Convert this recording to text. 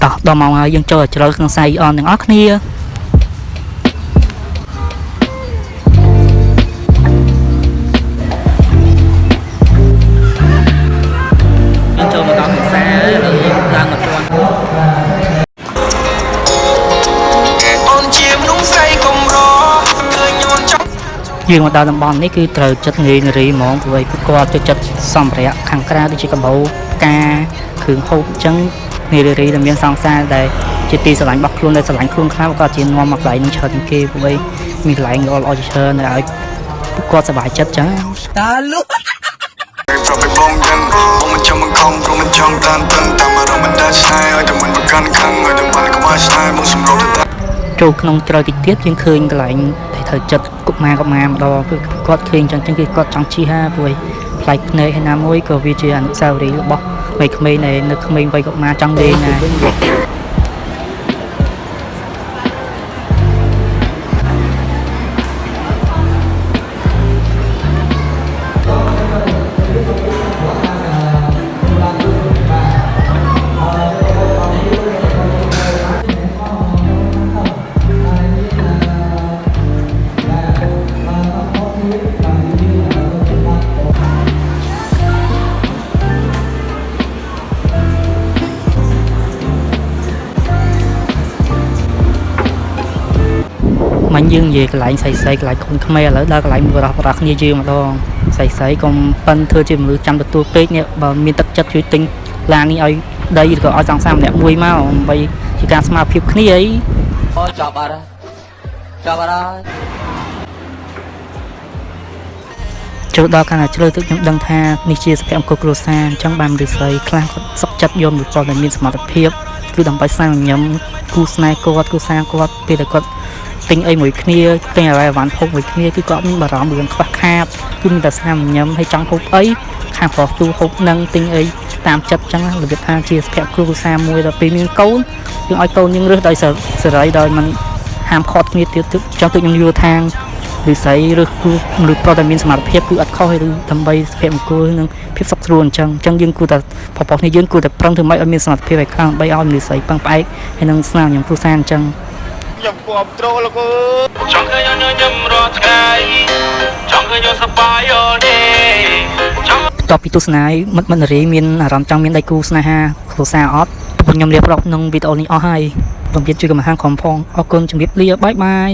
តោះដល់មកហើយយើងចូលជ្រៅក្នុងខ្សែអនទាំងអស់គ្នាយើងចូលមកដល់ខ្សែហើយឡើងមកទាន់អូនជាមនុស្សស្រីកំរឃើញញោមចង់យើងមកដល់តំបន់នេះគឺត្រូវចិត្តងាយនារីហ្មងព្រោះគាត់ចូលចិត្តសម្ភារៈខាងក្រៅដូចជាកាបូបផ្កាគ្រឿងហូបអញ្ចឹងនារីដែលមានសង្សារដែលជាទីស្រឡាញ់របស់ខ្លួនដែលស្រឡាញ់ខ្លួនខ្លះក៏ជានាំមកកន្លែងនឹងច្រើនជាងគេព្រោះមានកន្លែងល្អៗជាច្រើនដែលឲ្យគាត់សប្បាយចិត្តចឹងតាលុប្រពៃបងដឹងបងមិនចាំមកខំព្រមមិនចង់តានតឹងតាមអារម្មណ៍មិនដាច់ស្នេហ៍ឲ្យតែមិនប្រកាន់ខឹងឲ្យតែបានក្បាលស្នេហ៍បងសម្រុតទៅចូលក្នុងជ្រៅតិចទៀតយើងឃើញកន្លែងដែលត្រូវចិត្តកុមារម្ដងគឺគាត់ឃើញចឹងគឺគាត់ចង់ជិះហាព្រោះផ្លែកភ្នែកហើយណាមួយក៏វាជាអនុស្សាវរីយ៍របស់វ័យក្មេងដែលនៅក្មេងវ័យកុមារចង់លេងណាមិនយើងនិយាយកន្លែងស្រីកន្លែងខ្លួនខ្មែរឥឡូវដល់កន្លែងបរោះគ្នាយើងម្ដងស្រីកុំប៉ិនធ្វើជាមនុស្សចាំទទួលពេកនេះបើមានទឹកចិត្តជួយទិញឡាននេះឲ្យដីឬក៏ឲ្យសង្សារម្នាក់មួយមកដើម្បីជាការស្មារតីគ្នាអីអូចាប់អត់ចូលដល់កាលណាជ្រៅទឹកខ្ញុំដឹងថានេះជាសកម្មភាពគ្រួសារអញ្ចឹងបានមនុស្សស្រីខ្លះគាត់សុខចិត្តយកមនុស្សគាត់ដែលមានសមត្ថភាពគឺដើម្បីស្នាមញញឹមគូស្នេហ៍គាត់គូសារគាត់ពេលដែលគាត់ទិញអីមួយគ្នាទិញអ្វីអវ៉ាន់ហូបមួយគ្នាគឺគាត់មានបារម្ភរឿងខ្វះខាតគឺមានតែស្នាមញញឹមហើយចង់ហូបអីខាងប្រុសទូហូបនឹងទិញអីតាមចិត្តអញ្ចឹងរបៀបថាជាសកម្មភាពគ្រួសារមួយដល់ពេលមានកូនយើងឲ្យកូនយើងរើសដោយសេរីដោយមិនហាមឃាត់គ្នាទៀតចង់ទៅខ្ញុំយល់ថាឬស្រីឬគូមនុស្សប្រុសដែលមានសមត្ថភាពគឺអត់ខុសឬដើម្បីសុភមង្គលនិងភាពសុខស្រួលអញ្ចឹងយើងគួរតែប្រុសនេះយើងគួរតែប្រឹងធ្វើម៉េចឲ្យមានសមត្ថភាពឲ្យខ្លាំងដើម្បីឲ្យមនុស្សស្រីពឹងផ្អែកហើយនឹងស្នាមញញឹមគ្រួសារអញ្ចឹងខ្ញុំគ្រប់ត្រូលលោកអើយចង់ឃើញញញឹមរាល់ថ្ងៃចង់ឃើញសប្បាយអូនទេចង់តបពីទស្សនាមិត្តនារីមានអារម្មណ៍ចង់មានដៃគូស្នេហាគ្រួសារអត់ខ្ញុំរៀបរាប់ក្នុងវីដេអូនេះអស់ហើយខ្ញុំជួយកម្មហាងក្រុមផងអរគុណជំរាបលាបាយ